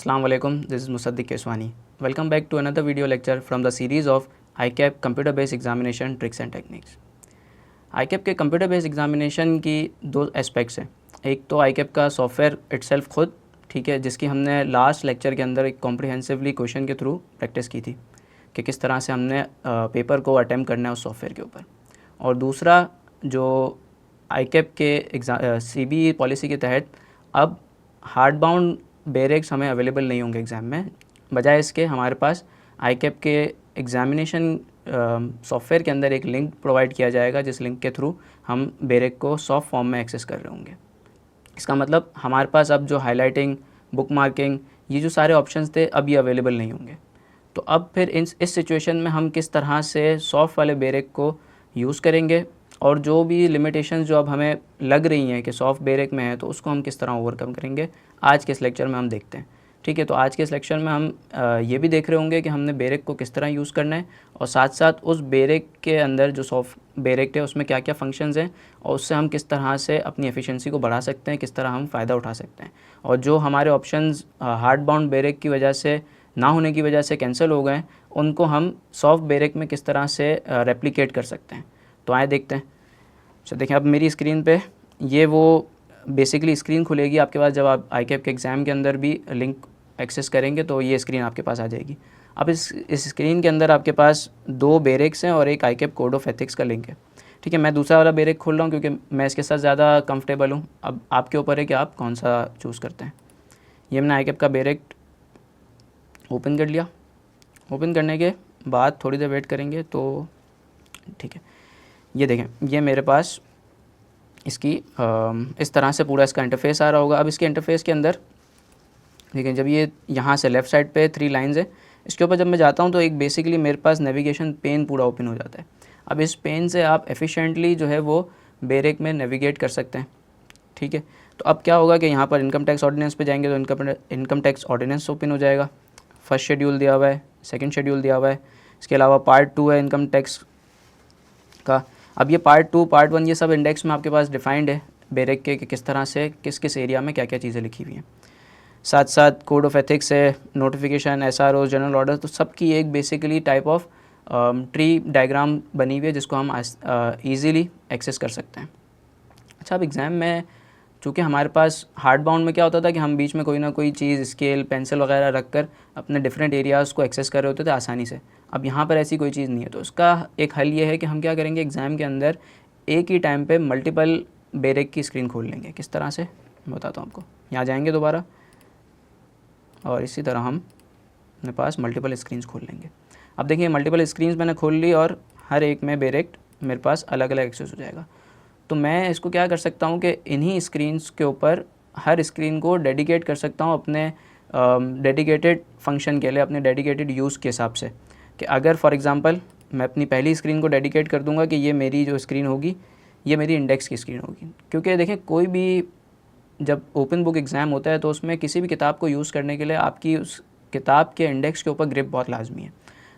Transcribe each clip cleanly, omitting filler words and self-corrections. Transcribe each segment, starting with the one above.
Assalamu alaikum, this is Musaddiq Keswani. Welcome back to another video lecture from the series of ICAP Computer Based Examination Tricks and Techniques. ICAP के computer based examination की दो aspects हैं. एक तो ICAP का software itself खुद, ठीक है, जिसकी हमने लास्ट लेक्चर के अंदर एक कॉम्प्रिहेंसिवली क्वेश्चन के थ्रू प्रैक्टिस की थी कि किस तरह से हमने पेपर को अटैम्प्ट करना है उस सॉफ्टवेयर के ऊपर. और दूसरा जो ICAP के CBE पॉलिसी के तहत अब हार्ड बाउंड बेरेक्स हमें अवेलेबल नहीं होंगे एग्ज़ाम में. बजाय इसके हमारे पास ICAP के एग्ज़ामिनेशन सॉफ्टवेयर के अंदर एक लिंक प्रोवाइड किया जाएगा, जिस लिंक के थ्रू हम बेरेक को सॉफ्ट फॉर्म में एक्सेस कर रहे होंगे. इसका मतलब हमारे पास अब जो हाईलाइटिंग, बुक मार्किंग, ये जो सारे ऑप्शंस थे अब ये अवेलेबल नहीं होंगे. तो अब फिर इस सिचुएशन में हम किस तरह से सॉफ्ट वाले बेरेक को यूज़ करेंगे और जो भी लिमिटेशंस जो अब हमें लग रही हैं कि सॉफ्ट बेरेक में है, तो उसको हम किस तरह ओवरकम करेंगे, आज के इस लेक्चर में हम देखते हैं. ठीक है, तो आज के इस लेक्चर में हम ये भी देख रहे होंगे कि हमने बेरेक को किस तरह यूज़ करना है और साथ साथ उस बेरेक के अंदर जो सॉफ्ट बेरेक है उसमें क्या क्या फंक्शंस हैं और उससे हम किस तरह से अपनी एफिशिएंसी को बढ़ा सकते हैं, किस तरह हम फ़ायदा उठा सकते हैं. और जो हमारे ऑप्शंस हार्ड बाउंड बेरेक की वजह से ना होने की वजह से कैंसिल हो गए, उनको हम सॉफ्ट बेरेक में किस तरह से रेप्लिकेट कर सकते हैं. तो आए देखते हैं. तो देखिए, अब मेरी स्क्रीन पे ये वो बेसिकली स्क्रीन खुलेगी आपके पास. जब आप ICAP के एग्ज़ाम के अंदर भी लिंक एक्सेस करेंगे तो ये स्क्रीन आपके पास आ जाएगी. अब इस स्क्रीन के अंदर आपके पास दो बेरेक्स हैं और एक ICAP कोड ऑफ एथिक्स का लिंक है. ठीक है, मैं दूसरा वाला बेरेक खोल रहा हूँ क्योंकि मैं इसके साथ ज़्यादा कंफर्टेबल हूँ. अब आपके ऊपर है कि आप कौन सा चूज़ करते हैं. ये मैंने ICAP का बेरेक ओपन कर लिया. ओपन करने के बाद थोड़ी देर वेट करेंगे तो ठीक है. ये देखें, ये मेरे पास इसकी इस तरह से पूरा इसका इंटरफेस आ रहा होगा. अब इसके इंटरफेस के अंदर देखिए, जब ये यहाँ से लेफ़्ट साइड पे 3 लाइंस है, इसके ऊपर जब मैं जाता हूँ तो एक बेसिकली मेरे पास नेविगेशन पेन पूरा ओपन हो जाता है. अब इस पेन से आप एफिशिएंटली जो है वो बेरेक में नेविगेट कर सकते हैं. ठीक है, तो अब क्या होगा कि यहाँ पर इनकम टैक्स ऑर्डिनेंस पे जाएंगे तो इनकम टैक्स ऑर्डिनेंस ओपन हो जाएगा. फर्स्ट शेड्यूल दिया हुआ है, सेकेंड शेड्यूल दिया हुआ है, इसके अलावा पार्ट 2 है इनकम टैक्स का. अब ये पार्ट 2, पार्ट 1 ये सब इंडेक्स में आपके पास डिफाइंड है बेरेक के कि किस तरह से किस किस एरिया में क्या क्या चीज़ें लिखी हुई हैं. साथ साथ कोड ऑफ एथिक्स है, नोटिफिकेशन, SRO, जनरल ऑर्डर, तो सबकी एक basically type of tree diagram बनी हुई है जिसको हम ईज़िली एक्सेस कर सकते हैं. अच्छा, अब एग्ज़ाम में चूँकि हमारे पास हार्ड बाउंड में क्या होता था कि हम बीच में कोई ना कोई चीज़, स्केल, पेंसिल वगैरह रख कर अपने डिफरेंट एरियाज़ को एक्सेस कर रहे होते थे आसानी से. अब यहाँ पर ऐसी कोई चीज़ नहीं है. तो उसका एक हल ये है कि हम क्या करेंगे, एग्ज़ाम के अंदर एक ही टाइम पे मल्टीपल बेरेक की स्क्रीन खोल लेंगे. किस तरह से मैं बताता हूँ आपको. यहाँ जाएंगे दोबारा और इसी तरह हम अपने पास मल्टीपल स्क्रीन्स खोल लेंगे. अब देखिए, मल्टीपल स्क्रीन्स मैंने खोल ली और हर एक में बेरेक मेरे पास अलग अलग एक्सेस हो जाएगा. तो मैं इसको क्या कर सकता हूँ कि इन्हीं स्क्रीन्स के ऊपर हर स्क्रीन को डेडिकेट कर सकता हूँ अपने डेडिकेटेड फंक्शन के लिए, अपने डेडिकेटेड यूज़ के हिसाब से. कि अगर फॉर एग्ज़ाम्पल मैं अपनी पहली स्क्रीन को डेडिकेट कर दूंगा कि ये मेरी जो स्क्रीन होगी ये मेरी इंडेक्स की स्क्रीन होगी. क्योंकि देखें, कोई भी जब ओपन बुक एग्ज़ाम होता है तो उसमें किसी भी किताब को यूज़ करने के लिए आपकी उस किताब के इंडेक्स के ऊपर ग्रिप बहुत लाजमी है.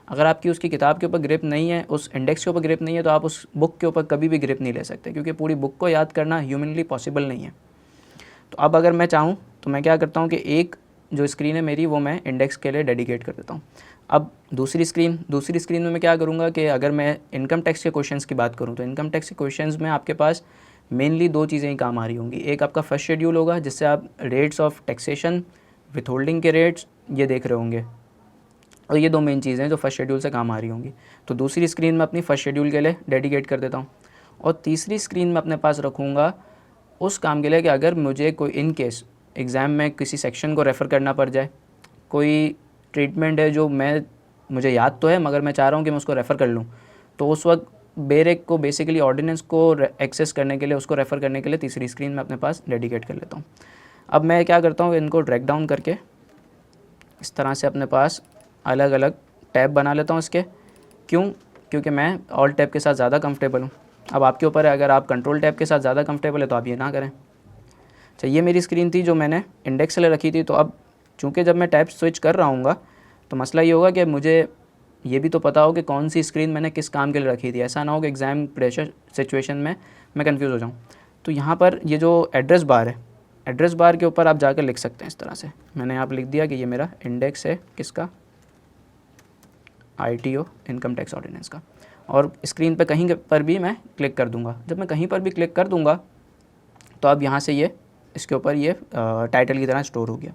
अगर आपकी उसकी किताब के ऊपर ग्रिप नहीं है, उस इंडेक्स के ऊपर ग्रिप नहीं है, तो आप उस बुक के ऊपर कभी भी ग्रिप नहीं ले सकते, क्योंकि पूरी बुक को याद करना ह्यूमनली पॉसिबल नहीं है. तो अब अगर मैं चाहूँ तो मैं क्या करता हूँ कि एक जो स्क्रीन है मेरी वो मैं इंडेक्स के लिए डेडिकेट कर देता हूँ. अब दूसरी स्क्रीन में मैं क्या करूँगा कि अगर मैं इनकम टैक्स के क्वेश्चंस की बात करूँ तो इनकम टैक्स के क्वेश्चंस में आपके पास मेनली दो चीज़ें ही काम आ रही होंगी. एक आपका फर्स्ट शेड्यूल होगा जिससे आप rates of taxation, with holding के रेट्स ये देख रहे होंगे, और ये दो मेन चीज़ें जो फर्स्ट शेड्यूल से काम आ रही होंगी. तो दूसरी स्क्रीन में अपनी फर्स्ट शेड्यूल के लिए डेडिकेट कर देता हूँ. और तीसरी स्क्रीन में अपने पास रखूँगा उस काम के लिए कि अगर मुझे कोई इन केस एग्ज़ाम में किसी सेक्शन को रेफ़र करना पड़ जाए, कोई ट्रीटमेंट है जो मुझे याद तो है मगर मैं चाह रहा हूँ कि मैं उसको रेफ़र कर लूँ, तो उस वक्त बेरेक को बेसिकली ऑर्डिनेंस को एक्सेस करने के लिए, उसको रेफ़र करने के लिए तीसरी स्क्रीन में अपने पास डेडिकेट कर लेता हूँ. अब मैं क्या करता हूँ, इनको ड्रैग डाउन करके इस तरह से अपने पास अलग अलग टैब बना लेता हूँ इसके. क्यों? क्योंकि मैं ऑल टैब के साथ ज़्यादा कंफर्टेबल हूँ. अब आपके ऊपर है, अगर आप कंट्रोल टैब के साथ ज़्यादा कंफर्टेबल है तो आप ये ना करें. अच्छा, ये मेरी स्क्रीन थी जो मैंने इंडेक्स से रखी थी. तो अब चूँकि जब मैं टैब स्विच कर रहा हूँगा तो मसला ये होगा कि मुझे ये भी तो पता हो कि कौन सी स्क्रीन मैंने किस काम के लिए रखी थी. ऐसा ना हो कि एग्ज़ाम प्रेशर सिचुएशन में मैं कंफ्यूज हो जाऊँ. तो यहाँ पर ये जो एड्रेस बार है एड्रेस बार के ऊपर आप जाकर लिख सकते हैं इस तरह से। मैंने यहाँ पर लिख दिया कि ये मेरा इंडेक्स है किसका, ITO इनकम टैक्स ऑर्डिनेंस का। और स्क्रीन पे कहीं पर भी मैं क्लिक कर दूंगा। जब मैं कहीं पर भी क्लिक कर दूंगा तो अब यहाँ से ये इसके ऊपर ये टाइटल की तरह स्टोर हो गया।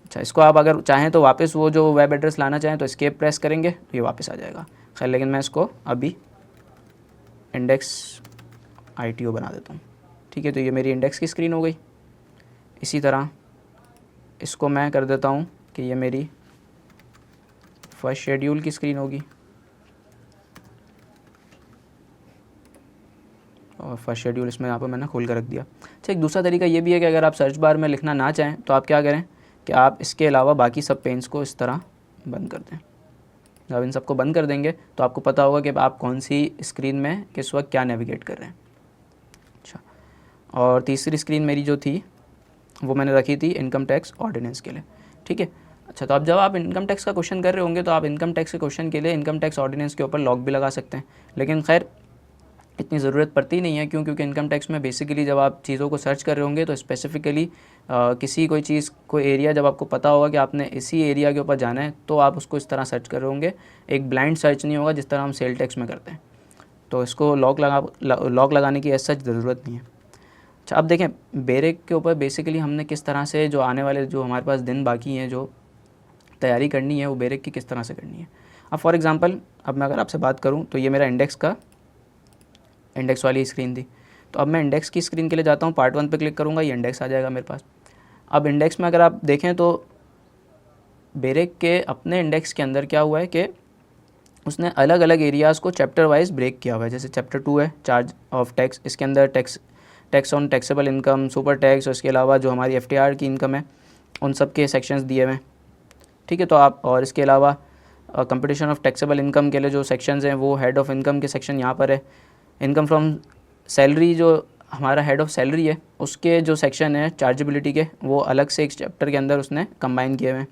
अच्छा, इसको आप अगर चाहें तो वापस वो जो वेब एड्रेस लाना चाहें तो एस्केप प्रेस करेंगे तो ये वापस आ जाएगा। खैर, लेकिन मैं इसको अभी इंडेक्स ITO बना देता हूँ। ठीक है, तो ये मेरी इंडेक्स की स्क्रीन हो गई। इसी तरह इसको मैं कर देता हूँ कि ये मेरी फर्स्ट शेड्यूल की स्क्रीन होगी और फर्स्ट शेड्यूल इसमें यहाँ पर मैंने खोल कर रख दिया। अच्छा, एक दूसरा तरीका ये भी है कि अगर आप सर्च बार में लिखना ना चाहें तो आप क्या करें कि आप इसके अलावा बाकी सब पेन्स को इस तरह बंद कर दें। जब इन सबको बंद कर देंगे तो आपको पता होगा कि आप कौन सी स्क्रीन में किस वक्त क्या नेविगेट कर रहे हैं। अच्छा, और तीसरी स्क्रीन मेरी जो थी वो मैंने रखी थी इनकम टैक्स ऑर्डिनेंस के लिए। ठीक है। अच्छा, तो अब जब आप इनकम टैक्स का क्वेश्चन कर रहे होंगे तो आप इनकम टैक्स के क्वेश्चन के लिए इनकम टैक्स ऑर्डिनेंस के ऊपर लॉक भी लगा सकते हैं, लेकिन खैर इतनी ज़रूरत पड़ती नहीं है। क्योंकि इनकम टैक्स में बेसिकली जब आप चीज़ों को सर्च कर रहे होंगे तो स्पेसिफिकली किसी कोई चीज़ कोई एरिया जब आपको पता होगा कि आपने इसी एरिया के ऊपर जाना है तो आप उसको इस तरह सर्च कर रहे होंगे। एक ब्लाइंड सर्च नहीं होगा जिस तरह हम सेल टैक्स में करते हैं। तो इसको लॉक लगाने की ऐसा ज़रूरत नहीं है। अच्छा, अब देखें बेरेक के ऊपर बेसिकली हमने किस तरह से जो आने वाले जो हमारे पास दिन बाकी हैं जो तैयारी करनी है वो बेरेक की किस तरह से करनी है। अब फॉर एग्ज़ाम्पल अब मैं अगर आपसे बात करूँ तो ये मेरा इंडेक्स वाली स्क्रीन थी। तो अब मैं इंडेक्स की स्क्रीन के लिए जाता हूँ, पार्ट 1 पे क्लिक करूँगा, ये इंडेक्स आ जाएगा मेरे पास। अब इंडेक्स में अगर आप देखें तो बेरेक के अपने इंडेक्स के अंदर क्या हुआ है कि उसने अलग अलग एरियाज़ को चैप्टर वाइज ब्रेक किया हुआ है। जैसे चैप्टर 2 है चार्ज ऑफ टैक्स, इसके अंदर tax on taxable income, super tax और इसके अलावा जो हमारी FTR की इनकम है उन सब के सेक्शंस दिए हुए हैं। ठीक है, तो आप और इसके अलावा कंपटीशन ऑफ टैक्सेबल इनकम के लिए जो सेक्शंस हैं वो हेड ऑफ इनकम के सेक्शन यहाँ पर है। इनकम फ्रॉम सैलरी जो हमारा हेड ऑफ सैलरी है उसके जो सेक्शन है चार्जेबिलिटी के वो अलग से एक चैप्टर के अंदर उसने कंबाइन किए हुए हैं।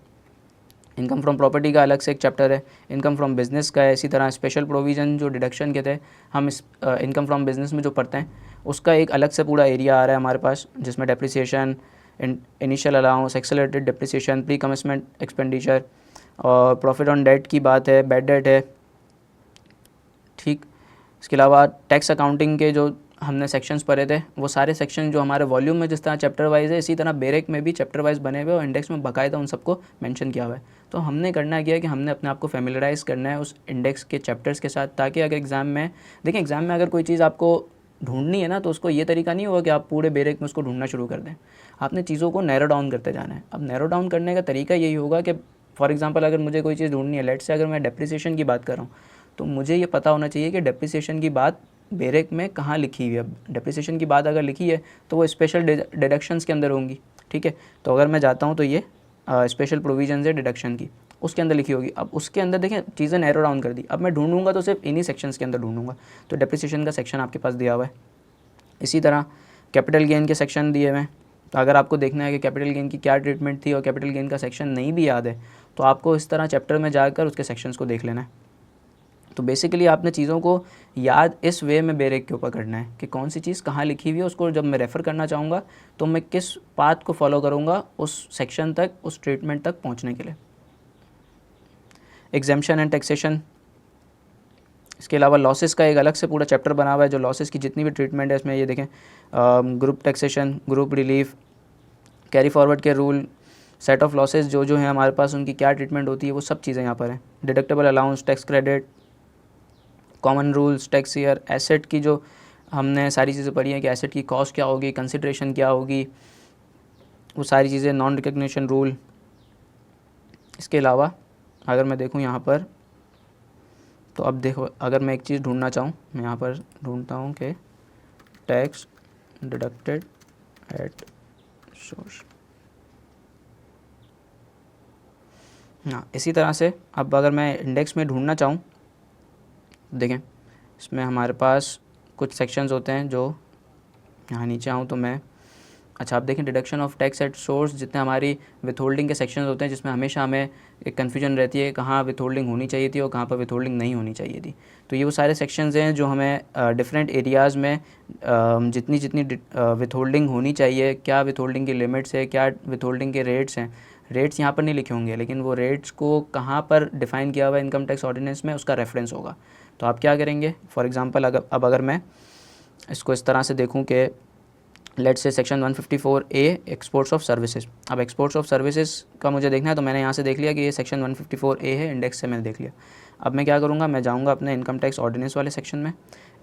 इनकम फ्रॉम प्रॉपर्टी का अलग से एक चैप्टर है, इनकम फ्रॉम बिज़नेस का है। इसी तरह स्पेशल प्रोविज़न जो डिडक्शन के थे हम इस इनकम फ्रॉम बिज़नेस में जो पढ़ते हैं उसका एक अलग से पूरा एरिया आ रहा है हमारे पास, जिसमें depreciation, initial allowance, accelerated depreciation, pre commitment expenditure और प्रॉफिट ऑन डेट की बात है, बैड डेट है। ठीक, इसके अलावा टैक्स अकाउंटिंग के जो हमने सेक्शंस पढ़े थे वो सारे सेक्शन जो हमारे वॉल्यूम में जिस तरह चैप्टर वाइज है इसी तरह बेरेक में भी चैप्टर वाइज बने हुए और इंडेक्स में बाकायदा उन सबको मेंशन किया हुआ है। तो हमने करना क्या है कि हमने अपने आप को फेमिलराइज़ करना है उस इंडेक्स के चैप्टर्स के साथ, ताकि अगर एग्ज़ाम में देखें एग्ज़ाम में अगर कोई चीज़ आपको ढूंढनी है ना तो उसको ये तरीका नहीं होगा कि आप पूरे बेरेक में उसको ढूंढना शुरू कर दें। आपने चीज़ों को नैरो डाउन करते जाना है। अब नैरो डाउन करने का तरीका यही होगा कि फॉर एग्जांपल अगर मुझे कोई चीज़ ढूंढनी है, लेट से अगर मैं डेप्रिसिएशन की बात कर रहा हूँ तो मुझे ये पता होना चाहिए कि डेप्रिसिएशन की बात बेरेक में कहाँ लिखी हुई है। अब डेप्रिसिएशन की बात अगर लिखी है तो वो स्पेशल डिडक्शंस के अंदर होंगी। ठीक है, तो अगर मैं जाता हूँ तो ये स्पेशल प्रोविजन है डिडक्शन की, उसके अंदर लिखी होगी। अब उसके अंदर देखें चीज़ें नैरो डाउन कर दी। अब मैं ढूंढूंगा तो सिर्फ इन्हीं सेक्शंस के अंदर ढूंढूंगा, तो डेप्रिसिएशन का सेक्शन आपके पास दिया हुआ है। इसी तरह कैपिटल गेन के सेक्शन दिए हुए हैं। तो अगर आपको देखना है कि कैपिटल गेन की क्या ट्रीटमेंट थी और कैपिटल गेन का सेक्शन नहीं भी याद है तो आपको इस तरह चैप्टर में जाकर उसके सेक्शंस को देख लेना है। तो बेसिकली आपने चीज़ों को याद इस वे में बेरेक के ऊपर करना है कि कौन सी चीज़ कहाँ लिखी हुई है, उसको जब मैं रेफ़र करना चाहूँगा तो मैं किस पाथ को फॉलो करूँगा उस सेक्शन तक, उस ट्रीटमेंट तक पहुँचने के लिए। एग्जेम्पशन एंड टैक्सेशन, इसके अलावा लॉसेस का एक अलग से पूरा चैप्टर बना हुआ है। जो लॉसेस की जितनी भी ट्रीटमेंट है इसमें ये देखें, group taxation, group relief, carry forward के रूल, सेट ऑफ लॉसेस जो है हमारे पास उनकी क्या ट्रीटमेंट होती है वो सब चीज़ें यहाँ पर हैं। Deductible allowance, tax credit, common rules, tax year, asset की जो हमने सारी चीज़ें पढ़ी हैं कि एसेट की कॉस्ट क्या होगी, कंसिडरेशन क्या होगी, वो सारी चीज़ें, नॉन रिकग्निशन रूल। इसके अलावा अगर मैं देखूँ यहाँ पर तो अब देखो अगर मैं एक चीज़ ढूंढना चाहूँ, मैं यहाँ पर ढूंढता हूँ कि टैक्स डिडक्टेड एट सोर्स। हाँ, इसी तरह से अब अगर मैं इंडेक्स में ढूंढना चाहूँ देखें इसमें हमारे पास कुछ सेक्शंस होते हैं जो यहाँ नीचे आऊँ तो मैं अच्छा, आप देखें deduction of tax at source, जितने हमारी विथ होल्डिंग के सेक्शन होते हैं जिसमें हमेशा हमें एक कन्फ्यूजन रहती है कहाँ विथ होल्डिंग होनी चाहिए थी और कहाँ पर विथ होल्डिंग नहीं होनी चाहिए थी। तो ये वो सारे सेक्शंस हैं जो हमें डिफरेंट एरियाज़ में जितनी जितनी विथ होल्डिंग होनी चाहिए, क्या विथ होल्डिंग की लिमिट्स है, क्या विथ होल्डिंग के रेट्स हैं। रेट्स यहाँ पर नहीं लिखे होंगे, लेकिन वो रेट्स को कहाँ पर डिफ़ाइन किया हुआ है इनकम टैक्स ऑर्डिनेंस में, उसका रेफरेंस होगा। तो आप क्या करेंगे, फॉर एग्जांपल अगर मैं इसको इस तरह से देखूं कि let's say section 154A exports of services. अब एक्सपोर्ट्स ऑफ सर्विसेज का मुझे देखना है, तो मैंने यहाँ से देख लिया कि ये सेक्शन 154A है, इंडेक्स से मैंने देख लिया। अब मैं क्या करूँगा, मैं जाऊँगा अपने इनकम टैक्स ऑर्डिनेंस वाले सेक्शन में।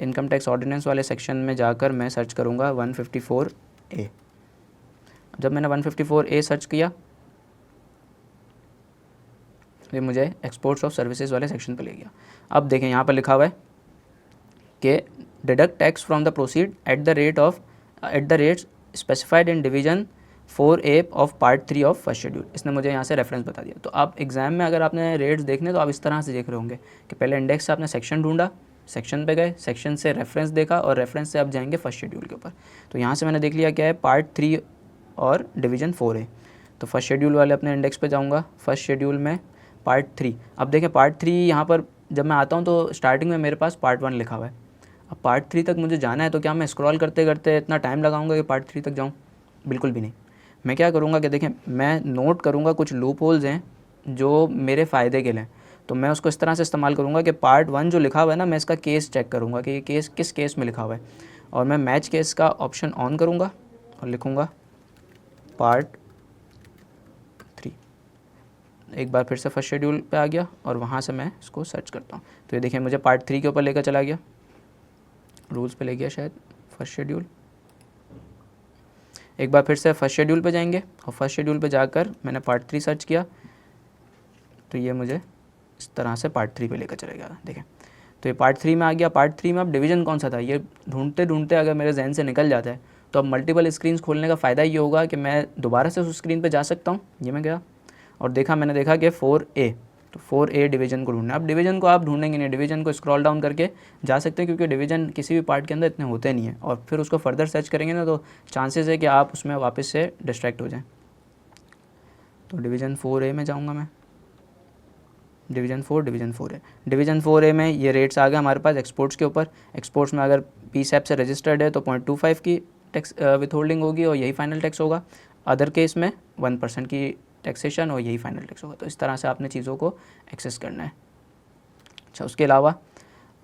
इनकम टैक्स ऑर्डिनेंस वाले सेक्शन में जाकर मैं सर्च करूँगा 154A। जब मैंने 154A सर्च किया, ये मुझे एक्सपोर्ट्स ऑफ सर्विसेज वाले सेक्शन पर ले गया। अब देखें यहाँ पर लिखा हुआ है कि deduct tax from the proceed at the rates specified in division 4A of part 3 of first schedule. इसने मुझे यहाँ से रेफरेंस बता दिया। तो आप एग्जाम में अगर आपने रेट्स देखने तो आप इस तरह से देख रहे होंगे कि पहले इंडेक्स से आपने सेक्शन ढूंढा, सेक्शन पे गए, सेक्शन से रेफरेंस देखा और रेफरेंस से आप जाएंगे फर्स्ट शेड्यूल के ऊपर। तो यहाँ से मैंने देख लिया क्या है, पार्ट 3 और डिवीजन 4A। तो फर्स्ट शेड्यूल वाले अपने इंडेक्स पे जाऊँगा, फर्स्ट शेड्यूल में पार्ट 3। अब देखें पार्ट 3 यहाँ पर जब मैं आता हूँ तो स्टार्टिंग में मेरे पास पार्ट 1 लिखा हुआ है। अब पार्ट 3 तक मुझे जाना है, तो क्या मैं स्क्रॉल करते करते इतना टाइम लगाऊंगा कि पार्ट 3 तक जाऊँ? बिल्कुल भी नहीं। मैं क्या करूँगा कि देखें, मैं नोट करूँगा कुछ लूप होल्स हैं जो मेरे फ़ायदे के लिए, तो मैं उसको इस तरह से इस्तेमाल करूँगा कि पार्ट 1 जो लिखा हुआ है ना, मैं इसका केस चेक करूँगा कि ये केस किस केस में लिखा हुआ है, और मैं मैच केस का ऑप्शन ऑन करूँगा और लिखूँगा पार्ट 3। एक बार फिर से फर्स्ट शेड्यूल पे आ गया और वहाँ से मैं इसको सर्च करता हूँ। तो ये देखिए मुझे पार्ट 3 के ऊपर लेकर चला गया, रूल्स पे ले गया शायद, फर्स्ट शेड्यूल। एक बार फिर से फर्स्ट शेड्यूल पे जाएंगे और फर्स्ट शेड्यूल पे जाकर मैंने पार्ट 3 सर्च किया, तो ये मुझे इस तरह से पार्ट 3 पे लेकर चलेगा। देखें, तो ये पार्ट 3 में आ गया। पार्ट 3 में अब डिवीज़न कौन सा था, ये ढूंढते ढूंढते अगर मेरे जहन से निकल जाता है, तो अब मल्टीपल स्क्रीन्स खोलने का फ़ायदा ये होगा कि मैं दोबारा से उस स्क्रीन पर जा सकता हूँ। ये मैं गया और मैंने देखा कि 4A, तो 4A डिवीज़न को ढूंढना। अब डिवीज़न को आप ढूंढेंगे नहीं, डिवीज़न को स्क्रॉल डाउन करके जा सकते हैं, क्योंकि डिवीज़न किसी भी पार्ट के अंदर इतने होते नहीं हैं, और फिर उसको फर्दर सर्च करेंगे ना तो चांसेस है कि आप उसमें वापस से डिस्ट्रैक्ट हो जाएं। तो डिवीज़न 4A में जाऊंगा मैं, डिवीज़न 4A। डिवीज़न 4A में ये रेट्स आ गए हमारे पास एक्सपोर्ट्स के ऊपर। एक्सपोर्ट्स में अगर PSAP से रजिस्टर्ड है तो 0.25 की टैक्स विथ होल्डिंग होगी और यही फाइनल टैक्स होगा। अदर केस में 1% की टैक्सेशन और यही फाइनल टैक्स होगा। तो इस तरह से आपने चीज़ों को एक्सेस करना है। अच्छा, उसके अलावा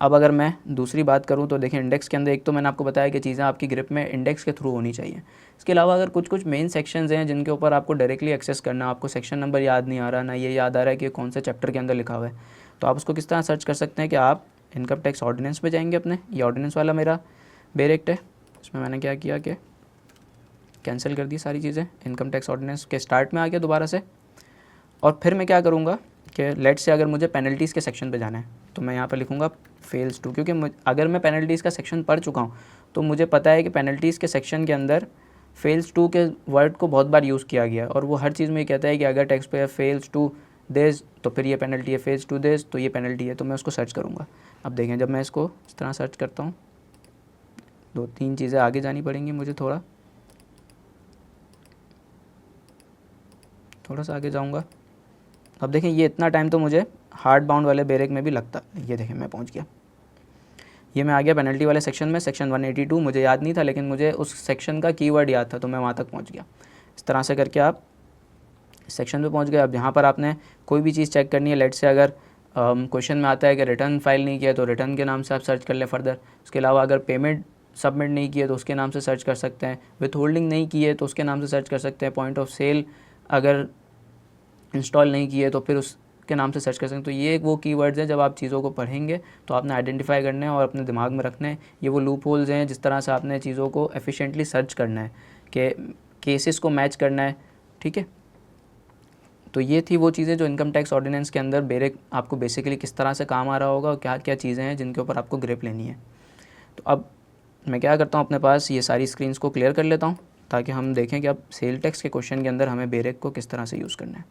अब अगर मैं दूसरी बात करूं तो देखिए इंडेक्स के अंदर एक तो मैंने आपको बताया कि चीज़ें आपकी ग्रिप में इंडेक्स के थ्रू होनी चाहिए। इसके अलावा अगर कुछ मेन सेक्शंस हैं जिनके ऊपर आपको डायरेक्टली एक्सेस करना, आपको सेक्शन नंबर याद नहीं आ रहा, ना ये याद आ रहा है कि कौन से चैप्टर के अंदर लिखा हुआ है, तो आप उसको किस तरह सर्च कर सकते हैं कि आप इनकम टैक्स ऑर्डिनेंस पे जाएंगे अपने। ये ऑर्डिनेंस वाला मेरा बेरेक्ट है, इसमें मैंने क्या किया कि कैंसिल कर दी सारी चीज़ें, इनकम टैक्स ऑर्डिनेंस के स्टार्ट में आ गया दोबारा से। और फिर मैं क्या करूँगा कि लेट से अगर मुझे पेनल्टीज़ के सेक्शन पे जाना है तो मैं यहाँ पर लिखूँगा फेल्स टू, क्योंकि अगर मैं पेनल्टीज़ का सेक्शन पढ़ चुका हूँ तो मुझे पता है कि पेनल्टीज़ के सेक्शन के अंदर फेल्स टू के वर्ड को बहुत बार यूज़ किया गया, और वो हर चीज़ में ये कहता है कि अगर tax payer fails to this तो फिर ये पेनल्टी है, फेल्स टू दिस तो ये पेनल्टी है। तो मैं उसको सर्च करूँगा। अब देखें, जब मैं इसको इस तरह सर्च करता हूँ, 2-3 चीज़ें आगे जानी पड़ेंगी मुझे, थोड़ा सा आगे जाऊँगा। अब देखें, ये इतना टाइम तो मुझे हार्ड बाउंड वाले बेरेक में भी लगता। ये देखें मैं पहुंच गया, ये मैं आ गया पेनल्टी वाले सेक्शन में। सेक्शन 182 मुझे याद नहीं था, लेकिन मुझे उस सेक्शन का कीवर्ड याद था, तो मैं वहाँ तक पहुँच गया। इस तरह से करके आप सेक्शन पे पहुँच गए। अब यहाँ पर आपने कोई भी चीज़ चेक करनी है, लेट से अगर क्वेश्चन में आता है कि रिटर्न फाइल नहीं किया तो रिटर्न के नाम से आप सर्च कर लें फर्दर। उसके अलावा अगर पेमेंट सबमिट नहीं किए तो उसके नाम से सर्च कर सकते हैं, विथ होल्डिंग नहीं की है तो उसके नाम से सर्च कर सकते हैं, पॉइंट ऑफ सेल अगर इंस्टॉल नहीं किए तो फिर उसके नाम से सर्च कर सकते हैं। तो ये वो कीवर्ड्स हैं, जब आप चीज़ों को पढ़ेंगे तो आपने आइडेंटिफाई करना है और अपने दिमाग में रखना है। ये वो लूप होल्स हैं जिस तरह से आपने चीज़ों को एफिशिएंटली सर्च करना है, कि केसेस को मैच करना है। ठीक है, तो ये थी वो चीज़ें जो इनकम टैक्स ऑर्डिनेंस के अंदर बेरेक आपको बेसिकली किस तरह से काम आ रहा होगा और क्या क्या चीज़ें हैं जिनके ऊपर आपको ग्रिप लेनी है। तो अब मैं क्या करता हूँ, अपने पास ये सारी स्क्रीन्स को क्लियर कर लेता हूँ ताकि हम देखें कि अब सेल टैक्स के क्वेश्चन के अंदर हमें बेरेक को किस तरह से यूज़ करना है।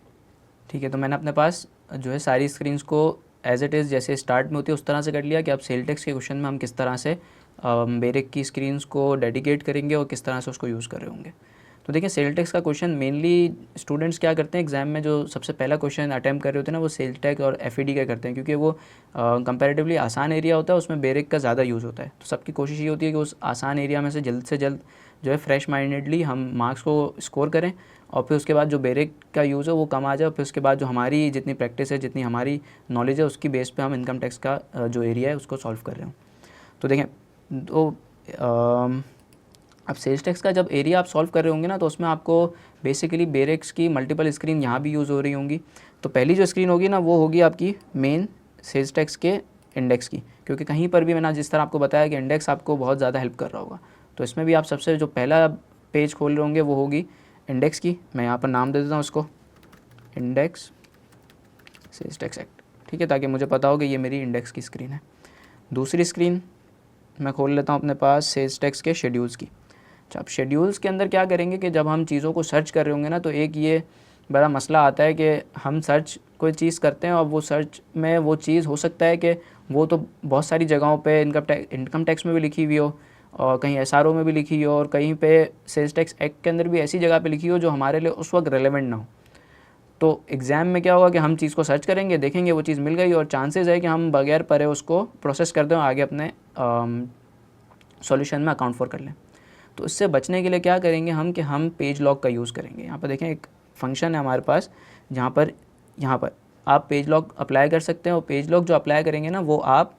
ठीक है, तो मैंने अपने पास जो है सारी स्क्रीन्स को एज इट इज़ जैसे स्टार्ट में होती है उस तरह से कर लिया कि अब सेल टैक्स के क्वेश्चन में हम किस तरह से बेरेक की स्क्रीन्स को डेडिकेट करेंगे और किस तरह से उसको यूज़ कर रहे होंगे। तो देखिए सेल टैक्स का क्वेश्चन मेनली स्टूडेंट्स क्या करते हैं एग्जाम में, जो सबसे पहला क्वेश्चन अटैम्प्ट कर रहे होते हैं ना, वो सेल टैक्स और एफईडी का करते हैं, क्योंकि वो कंपैरेटिवली आसान एरिया होता है, उसमें बेरेक का ज़्यादा यूज़ होता है। तो सबकी कोशिश ये होती है कि उस आसान एरिया में से जल्द जो है फ्रेश माइंडेडली हम मार्क्स को स्कोर करें, और फिर उसके बाद जो बेरेक का यूज़ है वो कम आ जाए, फिर उसके बाद जो हमारी जितनी प्रैक्टिस है, जितनी हमारी नॉलेज है, उसकी बेस पे हम इनकम टैक्स का जो एरिया है उसको सॉल्व कर रहे हो। तो देखें, तो अब सेल्स टैक्स का जब एरिया आप सॉल्व कर रहे होंगे ना, तो उसमें आपको बेसिकली बेरेक्स की मल्टीपल स्क्रीन यहाँ भी यूज़ हो रही होंगी। तो पहली जो स्क्रीन होगी ना, वो होगी आपकी मेन सेल्स टैक्स के इंडेक्स की, क्योंकि कहीं पर भी मैंने जिस तरह आपको बताया कि इंडेक्स आपको बहुत ज़्यादा हेल्प कर रहा होगा, तो इसमें भी आप सबसे जो पहला पेज खोल रहे होंगे वो होगी इंडेक्स की। मैं यहाँ पर नाम दे देता हूँ उसको, इंडेक्स सेल्स टैक्स एक्ट, ठीक है, ताकि मुझे पता हो कि ये मेरी इंडेक्स की स्क्रीन है। दूसरी स्क्रीन मैं खोल लेता हूँ अपने पास सेल्स टैक्स के शेड्यूल्स की। अच्छा, अब शेड्यूल्स के अंदर क्या करेंगे कि जब हम चीज़ों को सर्च कर रहे होंगे ना, तो एक ये बड़ा मसला आता है कि हम सर्च कोई चीज़ करते हैं और वो सर्च में वो चीज़ हो सकता है कि वो तो बहुत सारी जगहों पे इनकम टैक्स में भी लिखी हुई हो, और कहीं एसआरओ में भी लिखी हो, और कहीं पे सेल्स टैक्स एक्ट के अंदर भी ऐसी जगह पे लिखी हो जो हमारे लिए उस वक्त रेलेवेंट ना हो। तो एग्ज़ाम में क्या होगा कि हम चीज़ को सर्च करेंगे, देखेंगे वो चीज़ मिल गई, और चांसेस है कि हम बगैर पढ़े उसको प्रोसेस कर दें और आगे अपने सॉल्यूशन में अकाउंट फॉर कर लें। तो इससे बचने के लिए क्या करेंगे हम कि हम पेज लॉक का यूज़ करेंगे। यहाँ पर देखें एक फंक्शन है हमारे पास, जहाँ पर आप पेज लॉक अप्लाई कर सकते हैं, और पेज लॉक जो अप्लाई करेंगे ना, वो आप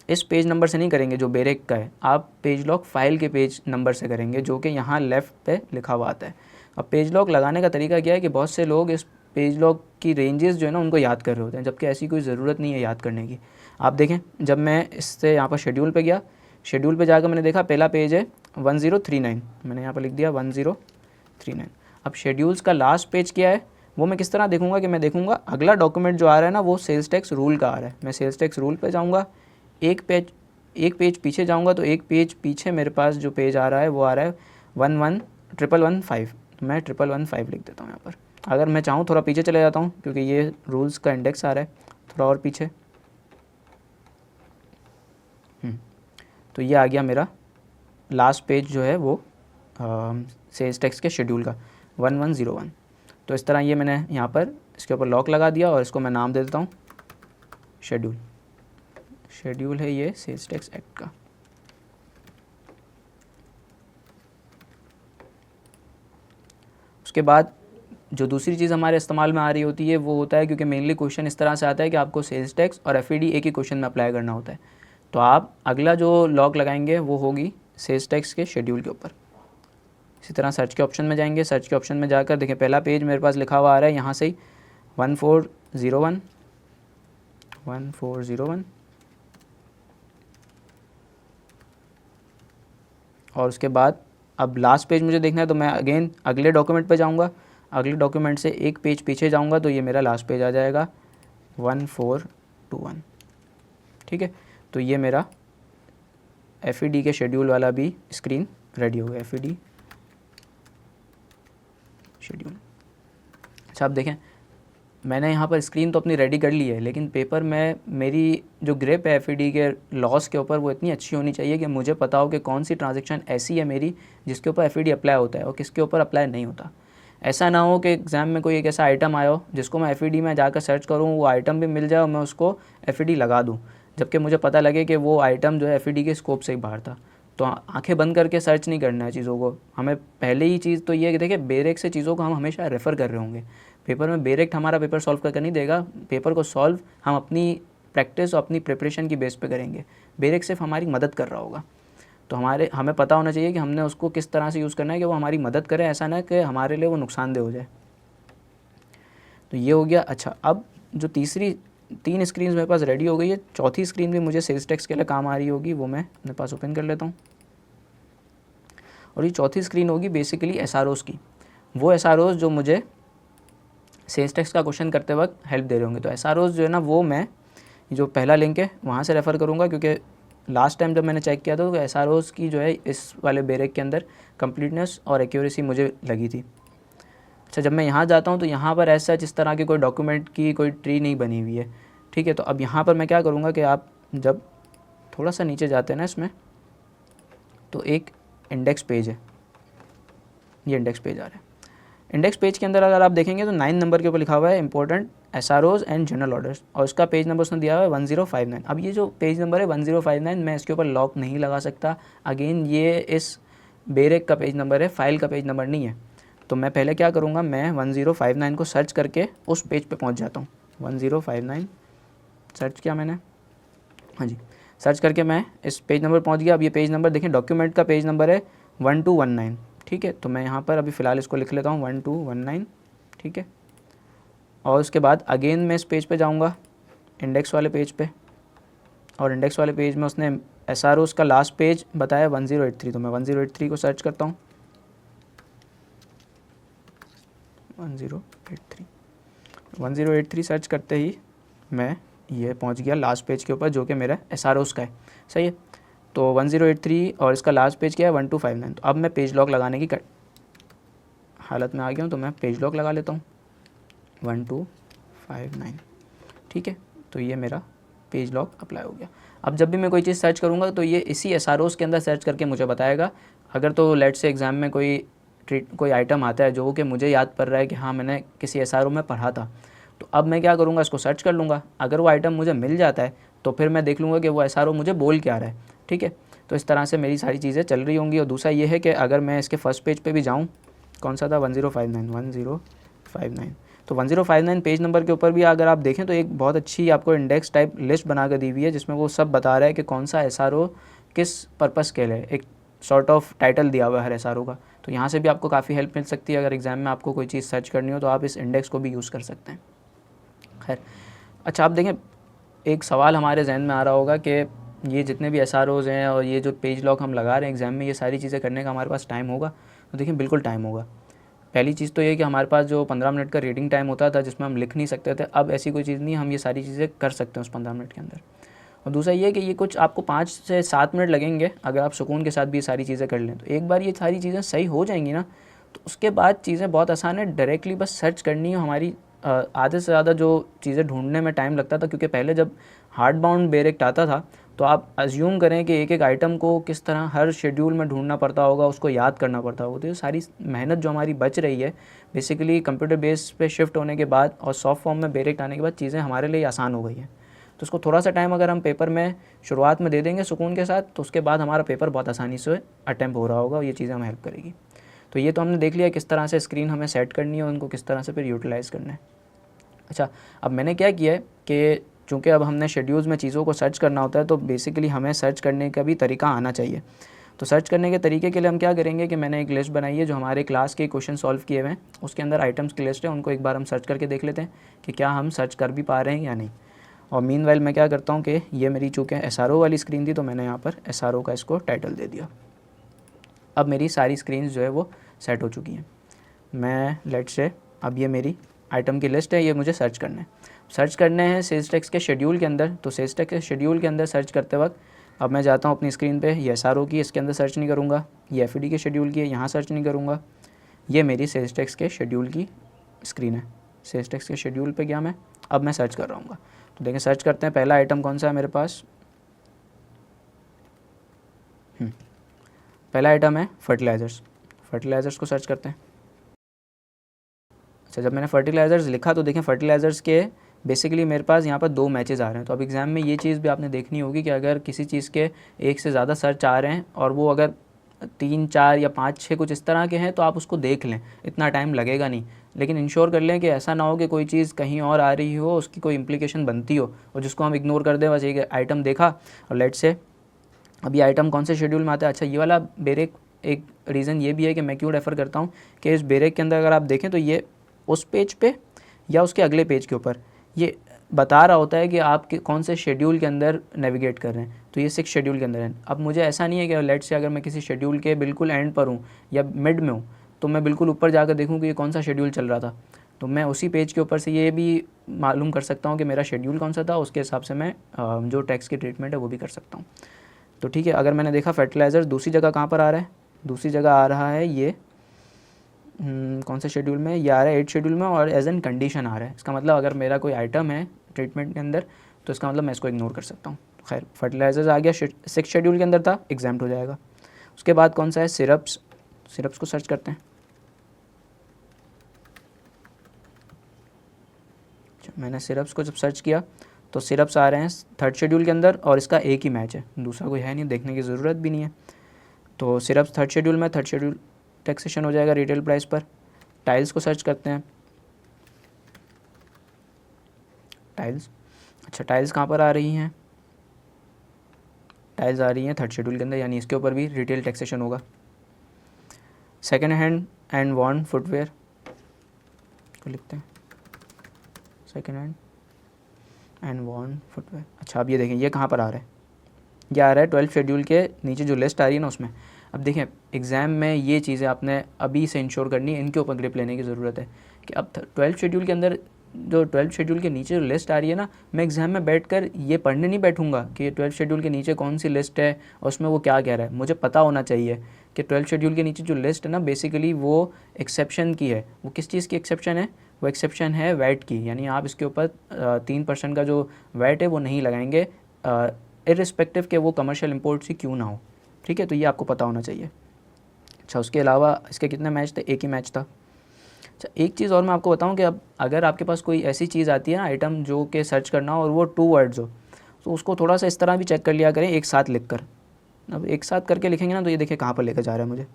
इस पेज नंबर से नहीं करेंगे जो बेरेक का है, आप पेज लॉक फाइल के पेज नंबर से करेंगे, जो कि यहाँ लेफ़्ट पे लिखा हुआ आता है। अब पेज लॉक लगाने का तरीका क्या है कि बहुत से लोग इस पेज लॉक की रेंजेस जो है ना उनको याद कर रहे होते हैं, जबकि ऐसी कोई ज़रूरत नहीं है याद करने की। आप देखें, जब मैं इससे यहाँ पर शेड्यूल पे गया, शेड्यूल पे जाकर मैंने देखा पहला पेज है 1039, मैंने यहाँ पर लिख दिया 1039। अब शेड्यूल्स का लास्ट पेज क्या है वो मैं किस तरह देखूंगा कि मैं देखूंगा अगला डॉक्यूमेंट जो आ रहा है ना वो सेल्स टैक्स रूल का आ रहा है। मैं सेल्स टैक्स रूल पे जाऊंगा, एक पेज पीछे जाऊंगा, तो एक पेज पीछे मेरे पास जो पेज आ रहा है वो आ रहा है 1115। मैं 1115 लिख देता हूँ यहाँ पर। अगर मैं चाहूँ थोड़ा पीछे चले जाता हूँ, क्योंकि ये रूल्स का इंडेक्स आ रहा है थोड़ा और पीछे, तो ये आ गया मेरा लास्ट पेज जो है वो सेल्स टैक्स के शेड्यूल का 1101। तो इस तरह ये मैंने यहाँ पर इसके ऊपर लॉक लगा दिया, और इसको मैं नाम दे देता हूँ शेड्यूल है ये सेल्स टैक्स एक्ट का। उसके बाद जो दूसरी चीज़ हमारे इस्तेमाल में आ रही होती है वो होता है, क्योंकि मेनली क्वेश्चन इस तरह से आता है कि आपको सेल्स टैक्स और एफईडी एक ही क्वेश्चन में अप्लाई करना होता है, तो आप अगला जो लॉक लगाएंगे वो होगी सेल्स टैक्स के शेड्यूल के ऊपर। इसी तरह सर्च के ऑप्शन में जाएंगे, सर्च के ऑप्शन में जाकर देखें पहला पेज मेरे पास लिखा हुआ आ रहा है यहाँ से ही 1401, और उसके बाद अब लास्ट पेज मुझे देखना है, तो मैं अगेन अगले डॉक्यूमेंट पे जाऊँगा, अगले डॉक्यूमेंट से एक पेज पीछे जाऊँगा, तो ये मेरा लास्ट पेज आ जाएगा 1421। ठीक है, तो ये मेरा एफईडी के शेड्यूल वाला भी स्क्रीन रेडी हो गया, एफईडी शेड्यूल। अच्छा, आप देखें मैंने यहाँ पर स्क्रीन तो अपनी रेडी कर ली है, लेकिन पेपर में मेरी जो ग्रिप है एफईडी के लॉस के ऊपर वो इतनी अच्छी होनी चाहिए कि मुझे पता हो कि कौन सी ट्रांजैक्शन ऐसी है मेरी जिसके ऊपर एफईडी अप्लाई होता है और किसके ऊपर अप्लाई नहीं होता। ऐसा ना हो कि एग्ज़ाम में कोई एक ऐसा आइटम आया हो जिसको मैं एफईडी में जाकर सर्च करूँ, वो आइटम भी मिल जाए और मैं उसको एफईडी लगा दूँ, जबकि मुझे पता लगे कि वो आइटम जो है एफईडी के स्कोप से ही बाहर था। तो आंखें बंद करके सर्च नहीं करना है चीज़ों को, हमें पहले ही चीज़ तो ये है कि देखिए बेरेक से चीज़ों को हम हमेशा रेफ़र कर रहे होंगे। पेपर में बेरेक्ट हमारा पेपर सॉल्व करके नहीं देगा, पेपर को सॉल्व हम अपनी प्रैक्टिस और अपनी प्रिपरेशन की बेस पे करेंगे। बेरेक सिर्फ हमारी मदद कर रहा होगा, तो हमें पता होना चाहिए कि हमने उसको किस तरह से यूज़ करना है कि वो हमारी मदद करे, ऐसा ना कि हमारे लिए वो नुकसानदेह हो जाए। तो ये हो गया। अच्छा, अब जो तीन स्क्रीन मेरे पास रेडी हो गई है, चौथी स्क्रीन भी मुझे सेल्स टैक्स के लिए काम आ रही होगी, वो मैं अपने पास ओपन कर लेता हूँ। और ये चौथी स्क्रीन होगी बेसिकली एसआरओज़ की, वो एसआरओज़ जो मुझे सेल्स टैक्स का क्वेश्चन करते वक्त हेल्प दे रहे होंगे। तो एसआरओज़ जो है ना वो मैं जो पहला लिंक है वहाँ से रेफ़र करूँगा, क्योंकि लास्ट टाइम जब मैंने चेक किया था तो एसआरओज़ की जो है इस वाले बेरेक के अंदर कंप्लीटनेस और एक्यूरेसी मुझे लगी थी। अच्छा, जब मैं यहाँ जाता हूँ तो यहाँ पर ऐसा जिस तरह की कोई डॉक्यूमेंट की कोई ट्री नहीं बनी हुई है। ठीक है, तो अब यहाँ पर मैं क्या करूँगा कि आप जब थोड़ा सा नीचे जाते हैं ना इसमें, तो एक इंडेक्स पेज है ये इंडेक्स पेज आ रहा है। इंडेक्स पेज के अंदर अगर आप देखेंगे तो 9 नंबर के ऊपर लिखा हुआ है important SROs and general orders, और इसका पेज नंबर उसने दिया हुआ है 1059। अब ये जो पेज नंबर है 1059, मैं इसके ऊपर लॉक नहीं लगा सकता। अगेन ये इस बेरेक का पेज नंबर है, फाइल का पेज नंबर नहीं है। तो मैं पहले क्या करूँगा, मैं 1059 को सर्च करके उस पेज पे पहुँच जाता हूँ। 1059 सर्च किया मैंने, हाँ जी, सर्च करके मैं इस पेज नंबर पहुँच गया। अब ये पेज नंबर देखें, डॉक्यूमेंट का पेज नंबर है 1219, ठीक है। तो मैं यहाँ पर अभी फ़िलहाल इसको लिख लेता हूँ 1219, ठीक है। और उसके बाद अगेन मैं इस पेज पे जाऊँगा, इंडेक्स वाले पेज पे, और इंडेक्स वाले पेज में उसने SROs का लास्ट पेज बताया 1083, तो मैं 1083 को सर्च करता हूँ। 1083 सर्च करते ही मैं ये पहुंच गया लास्ट पेज के ऊपर, जो कि मेरा SROs का है, सही है। तो 1083 और इसका लास्ट पेज क्या है 1259। तो अब मैं पेज लॉक लगाने की हालत में आ गया हूँ, तो मैं पेज लॉक लगा लेता हूँ 1259, ठीक है। तो ये मेरा पेज लॉक अप्लाई हो गया। अब जब भी मैं कोई चीज़ सर्च करूँगा तो ये इसी SROs के अंदर सर्च करके मुझे बताएगा। अगर तो लेट से एग्ज़ाम में कोई आइटम आता है जो कि मुझे याद पड़ रहा है कि हाँ मैंने किसी SRO में पढ़ा था, तो अब मैं क्या करूँगा, इसको सर्च कर लूँगा। अगर वो आइटम मुझे मिल जाता है तो फिर मैं देख लूँगा कि वो SRO मुझे बोल क्या रहा है, ठीक है। तो इस तरह से मेरी सारी चीज़ें चल रही होंगी। और दूसरा ये है कि अगर मैं इसके फर्स्ट पेज पे भी जाऊँ, कौन सा था 1059, तो 1059 पेज नंबर के ऊपर भी अगर आप देखें तो एक बहुत अच्छी आपको इंडेक्स टाइप लिस्ट बना कर दी हुई है, जिसमें वो सब बता रहा है कि कौन सा SRO किस पर्पज़ के लिए, एक सॉर्ट ऑफ टाइटल दिया हुआ है हर SRO का। तो यहाँ से भी आपको काफ़ी हेल्प मिल सकती है। अगर एग्ज़ाम में आपको कोई चीज़ सर्च करनी हो तो आप इस इंडेक्स को भी यूज़ कर सकते हैं। खैर, अच्छा, आप देखें, एक सवाल हमारे जहन में आ रहा होगा कि ये जितने भी SROs हैं और ये जो पेज लॉक हम लगा रहे हैं एग्ज़ाम में, ये सारी चीज़ें करने का हमारे पास टाइम होगा? तो देखिए, बिल्कुल टाइम होगा। पहली चीज़ तो ये कि हमारे पास जो 15 मिनट का रीडिंग टाइम होता था जिसमें हम लिख नहीं सकते थे, अब ऐसी कोई चीज़ नहीं, हम ये सारी चीज़ें कर सकते हैं उस 15 मिनट के अंदर। और दूसरा ये कि ये कुछ आपको 5 से 7 मिनट लगेंगे अगर आप सुकून के साथ भी ये सारी चीज़ें कर लें। तो एक बार ये सारी चीज़ें सही हो जाएंगी ना, तो उसके बाद चीज़ें बहुत आसान है। डायरेक्टली बस सर्च करनी है। हमारी आधे से ज़्यादा जो चीज़ें ढूंढने में टाइम लगता था, क्योंकि पहले जब हार्ड बाउंड बेरेक्ट आता था तो आप अज्यूम करें कि एक एक आइटम को किस तरह हर शेड्यूल में ढूंढना पड़ता होगा, उसको याद करना पड़ता होगा। तो ये सारी मेहनत जो हमारी बच रही है, बेसिकली कंप्यूटर बेस पे शिफ्ट होने के बाद और सॉफ्ट फॉर्म में बेरेक्ट आने के बाद चीज़ें हमारे लिए आसान हो गई हैं। तो उसको थोड़ा सा टाइम अगर हम पेपर में शुरुआत में दे देंगे सुकून के साथ, तो उसके बाद हमारा पेपर बहुत आसानी से अटैम्प्ट हो रहा होगा और ये चीज़ें हमें हेल्प करेगी। तो ये तो हमने देख लिया किस तरह से स्क्रीन हमें सेट करनी है और उनको किस तरह से फिर यूटिलाइज़ करना है। अच्छा, अब मैंने क्या किया है कि चूँकि अब हमने शेड्यूल्स में चीज़ों को सर्च करना होता है, तो बेसिकली हमें सर्च करने का भी तरीका आना चाहिए। तो सर्च करने के तरीके के लिए हम क्या करेंगे कि मैंने एक लिस्ट बनाई है जो हमारे क्लास के क्वेश्चन सॉल्व किए हुए हैं, उसके अंदर आइटम्स की लिस्ट है, उनको एक बार हम सर्च करके देख लेते हैं कि क्या हम सर्च कर भी पा रहे हैं या नहीं। और मीनवाइल मैं क्या करता हूँ कि ये मेरी चूँकि SRO वाली स्क्रीन थी, तो मैंने यहाँ पर SRO का इसको टाइटल दे दिया। अब मेरी सारी स्क्रीन जो है वो सेट हो चुकी हैं। मैं लेट से अब ये मेरी आइटम की लिस्ट है, ये मुझे सर्च करना है। सर्च करने हैं सेल्स टैक्स के शेड्यूल के अंदर। तो सेल्स टैक्स के शेड्यूल के अंदर सर्च करते वक्त अब मैं जाता हूँ अपनी स्क्रीन पे, ये SRO की, इसके अंदर सर्च नहीं करूँगा। ये FED के शेड्यूल की है, यहाँ सर्च नहीं करूँगा। ये मेरी सेल्स टैक्स के शेड्यूल की स्क्रीन है। सेल्स टैक्स के शेड्यूल पे गया मैं, अब मैं सर्च कर रहा हूँ। तो देखें, सर्च करते हैं, पहला आइटम कौन सा है मेरे पास। पहला आइटम है फर्टिलाइज़र्स को सर्च करते हैं। अच्छा, जब मैंने फर्टिलाइज़र्स लिखा तो देखें फर्टिलाइज़र्स के बेसिकली मेरे पास यहाँ पर 2 मैचेस आ रहे हैं। तो अब एग्ज़ाम में ये चीज़ भी आपने देखनी होगी कि अगर किसी चीज़ के एक से ज़्यादा सर्च आ रहे हैं और वो अगर 3, 4 या 5, 6 कुछ इस तरह के हैं, तो आप उसको देख लें, इतना टाइम लगेगा नहीं। लेकिन इंश्योर कर लें कि ऐसा ना हो कि कोई चीज़ कहीं और आ रही हो, उसकी कोई इम्प्लीकेशन बनती हो और जिसको हम इग्नोर कर दें। बस एक आइटम देखा और लेट से अब ये आइटम कौन से शेड्यूल में आता है। अच्छा, ये वाला बेरेक, एक रीज़न ये भी है कि मैं क्यों रेफ़र करता हूँ कि इस बेरेक के अंदर अगर आप देखें तो ये उस पेज पे या उसके अगले पेज के ऊपर ये बता रहा होता है कि आप कौन से शेड्यूल के अंदर नेविगेट कर रहे हैं। तो ये 6 शेड्यूल के अंदर है। अब मुझे ऐसा नहीं है कि लेट से अगर मैं किसी शेड्यूल के बिल्कुल एंड पर हूँ या मिड में हूँ, तो मैं बिल्कुल ऊपर जाकर देखूँ कि ये कौन सा शेड्यूल चल रहा था। तो मैं उसी पेज के ऊपर से ये भी मालूम कर सकता हूँ कि मेरा शेड्यूल कौन सा था, उसके हिसाब से मैं जो टैक्स की ट्रीटमेंट है वो भी कर सकता हूँ। तो ठीक है, अगर मैंने देखा फर्टिलाइज़र दूसरी जगह कहाँ पर आ रहा है, दूसरी जगह आ रहा है ये कौन से शेड्यूल में, ये आ रहा है 8 शेड्यूल में और एज एन कंडीशन आ रहा है। इसका मतलब अगर मेरा कोई आइटम है ट्रीटमेंट के अंदर तो इसका मतलब मैं इसको इग्नोर कर सकता हूँ। खैर, फर्टिलाइजर्स आ गया, 6 शेड्यूल के अंदर था, एग्जाम्प्ट हो जाएगा। उसके बाद कौन सा है, सिरप्स को सर्च करते हैं। मैंने सिरप्स को जब सर्च किया तो सिरप्स आ रहे हैं थर्ड शेड्यूल के अंदर और इसका एक ही मैच है, दूसरा कोई है नहीं, देखने की ज़रूरत भी नहीं है। तो सिरप्स थर्ड शेड्यूल में, थर्ड शेड्यूल टैक्सेशन हो जाएगा रिटेल प्राइस पर। टाइल्स को सर्च करते हैं, टाइल्स, अच्छा टाइल्स कहाँ पर आ रही हैं, टाइल्स आ रही हैं थर्ड शेड्यूल के अंदर, यानी इसके ऊपर भी रिटेल टैक्सेशन होगा। Second hand and worn footwear को लिखते हैं, second hand and worn footwear. अच्छा अब ये देखें ये कहाँ पर आ रहा है, ये आ रहा है 12 शेड्यूल के नीचे जो लिस्ट आ रही है ना उसमें। अब देखें एग्ज़ाम में ये चीज़ें आपने अभी से इंश्योर करनी है, इनके ऊपर ग्रिप लेने की ज़रूरत है कि अब 12 शेड्यूल के अंदर जो 12 शेड्यूल के नीचे जो लिस्ट आ रही है ना, मैं एग्ज़ाम में बैठकर ये पढ़ने नहीं बैठूंगा कि 12 शेड्यूल के नीचे कौन सी लिस्ट है और उसमें वो क्या कह रहा है। मुझे पता होना चाहिए कि 12 शेड्यूल के नीचे जो लिस्ट है ना बेसिकली वो एक्सेप्शन की है। वो किस चीज़ की एक्सेप्शन है, वो एक्सेप्शन है वैट की, यानी आप इसके ऊपर 3% का जो वैट है वो नहीं लगाएंगे इर्रिस्पेक्टिव के वो कमर्शियल इंपोर्ट से क्यों ना हो, ठीक है। तो ये आपको पता होना चाहिए। अच्छा उसके अलावा इसके कितने मैच थे, एक ही मैच था। अच्छा एक चीज़ और मैं आपको बताऊं कि अब अगर आपके पास कोई ऐसी चीज़ आती है ना आइटम जो कि सर्च करना हो और वो 2 वर्ड्स हो, तो उसको थोड़ा सा इस तरह भी चेक कर लिया करें एक साथ लिख कर। अब एक साथ करके लिखेंगे ना तो ये देखिए कहाँ पर लेकर जा रहा है मुझे,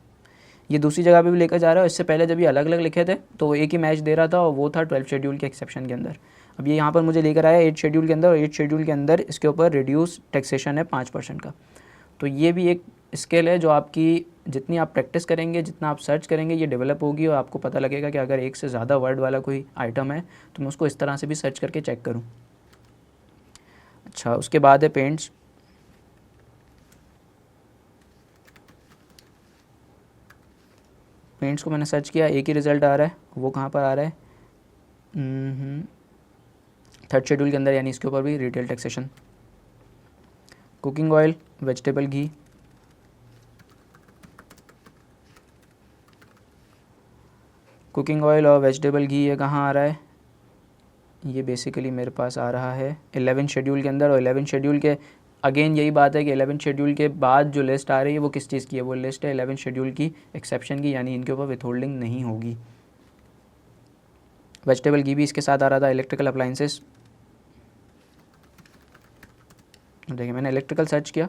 ये दूसरी जगह पे भी लेकर जा रहा है। इससे पहले जब ये अलग अलग लिखे थे तो वो एक ही मैच दे रहा था और वो था 12 शेड्यूल के एक्सेप्शन के अंदर। अब ये यहाँ पर मुझे लेकर आया 8 शेड्यूल के अंदर, और 8 शेड्यूल के अंदर इसके ऊपर रिड्यूस टैक्सेशन है 5% का। तो ये भी एक स्केल है जो आपकी जितनी आप प्रैक्टिस करेंगे, जितना आप सर्च करेंगे, ये डेवलप होगी और आपको पता लगेगा कि अगर एक से ज़्यादा वर्ड वाला कोई आइटम है तो मैं उसको इस तरह से भी सर्च करके चेक करूँ। अच्छा उसके बाद है पेंट्स। पेंट्स को मैंने सर्च किया, एक ही रिज़ल्ट आ रहा है, वो कहाँ पर आ रहा है, थर्ड शेड्यूल के अंदर, यानी इसके ऊपर भी retail taxation. Cooking oil, vegetable ghee, cooking oil और वेजिटेबल घी ये कहाँ आ रहा है, ये बेसिकली मेरे पास आ रहा है 11 शेड्यूल के अंदर। और 11 शेड्यूल के अगेन यही बात है कि 11 शेड्यूल के बाद जो लिस्ट आ रही है वो किस चीज़ की है, वो लिस्ट है 11 शेड्यूल की एक्सेप्शन की, यानी इनके ऊपर विथहोल्डिंग नहीं होगी। वेजिटेबल घी भी इसके साथ आ रहा था। इलेक्ट्रिकल अप्लाइंसेस, देखिए मैंने इलेक्ट्रिकल सर्च किया